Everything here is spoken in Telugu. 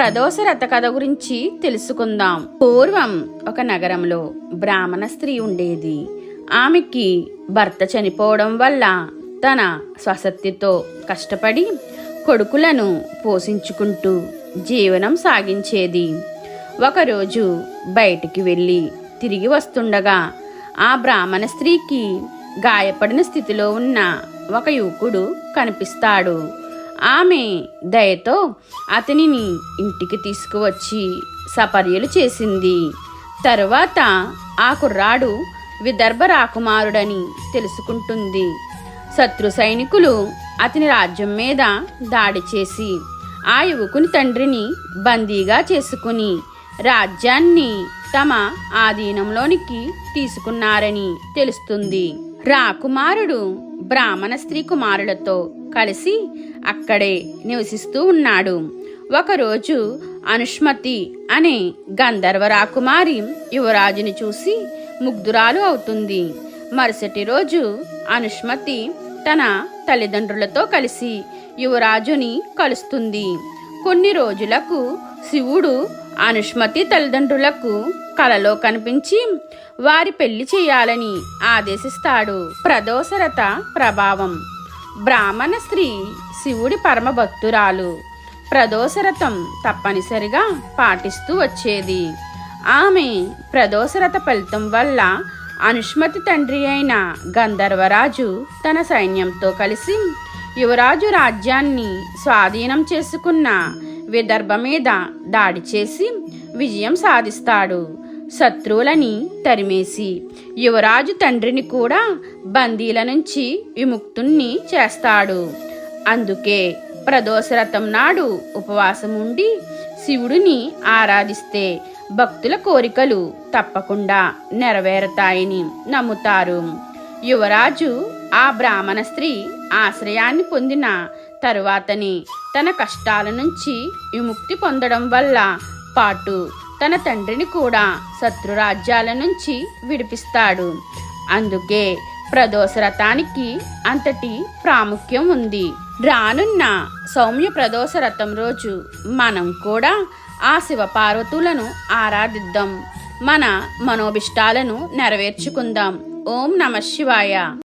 ప్రదోషరథ కథ గురించి తెలుసుకుందాం. పూర్వం ఒక నగరంలో బ్రాహ్మణ స్త్రీ ఉండేది. ఆమెకి భర్త చనిపోవడం వల్ల తన స్వశక్తితో కష్టపడి కొడుకులను పోషించుకుంటూ జీవనం సాగించేది. ఒకరోజు బయటికి వెళ్ళి తిరిగి వస్తుండగా ఆ బ్రాహ్మణ స్త్రీకి గాయపడిన స్థితిలో ఉన్న ఒక యువకుడు కనిపిస్తాడు. ఆమె దయతో అతనిని ఇంటికి తీసుకువచ్చి సపర్యలు చేసింది. తరువాత ఆ కుర్రాడు విదర్భ రాకుమారుడని తెలుసుకుంటుంది. శత్రు సైనికులు అతని రాజ్యం మీద దాడి చేసి ఆ యువకుని తండ్రిని బందీగా చేసుకుని రాజ్యాన్ని తమ ఆధీనంలోనికి తీసుకున్నారని తెలుస్తుంది. రాకుమారుడు బ్రాహ్మణ స్త్రీ కుమారులతో కలిసి అక్కడే నివసిస్తూ ఉన్నాడు. ఒకరోజు అనుష్మతి అనే గంధర్వ రాకుమారి యువరాజుని చూసి ముగ్ధురాలు అవుతుంది. మరుసటి రోజు అనుష్మతి తన తల్లిదండ్రులతో కలిసి యువరాజుని కలుస్తుంది. కొన్ని రోజులకు శివుడు అనుష్మతి తల్లిదండ్రులకు కలలో కనిపించి వారి పెళ్లి చేయాలని ఆదేశిస్తాడు. ప్రదోషరథ ప్రభావం. బ్రాహ్మణ స్త్రీ శివుడి పరమ భక్తురాలు. ప్రదోషరథం తప్పనిసరిగా పాటిస్తూ వచ్చేది. ఆమె ప్రదోషరథ ఫలితం వల్ల అనుష్మతి తండ్రి అయిన గంధర్వరాజు తన సైన్యంతో కలిసి యువరాజు రాజ్యాన్ని స్వాధీనం చేసుకున్న విదర్భ మీద దాడి చేసి విజయం సాధిస్తాడు. శత్రువులని తరిమేసి యువరాజు తండ్రిని కూడా బందీల నుంచి విముక్తుణ్ణి చేస్తాడు. అందుకే ప్రదోషరథం నాడు ఉపవాసం ఉండి శివుడిని ఆరాధిస్తే భక్తుల కోరికలు తప్పకుండా నెరవేరుతాయని నమ్ముతారు. యువరాజు ఆ బ్రాహ్మణ స్త్రీ ఆశ్రయాన్ని పొందిన తరువాతనే తన కష్టాల నుంచి విముక్తి పొందడం వల్ల పాటు తన తండ్రిని కూడా శత్రురాజ్యాల నుంచి విడిపిస్తాడు. అందుకే ప్రదోషరథానికి అంతటి ప్రాముఖ్యం ఉంది. రానున్న సౌమ్య ప్రదోషరథం రోజు మనం కూడా ఆ శివపార్వతులను ఆరాధిద్దాం. మన మనోభిష్టాలను నెరవేర్చుకుందాం. ఓం నమః శివాయ.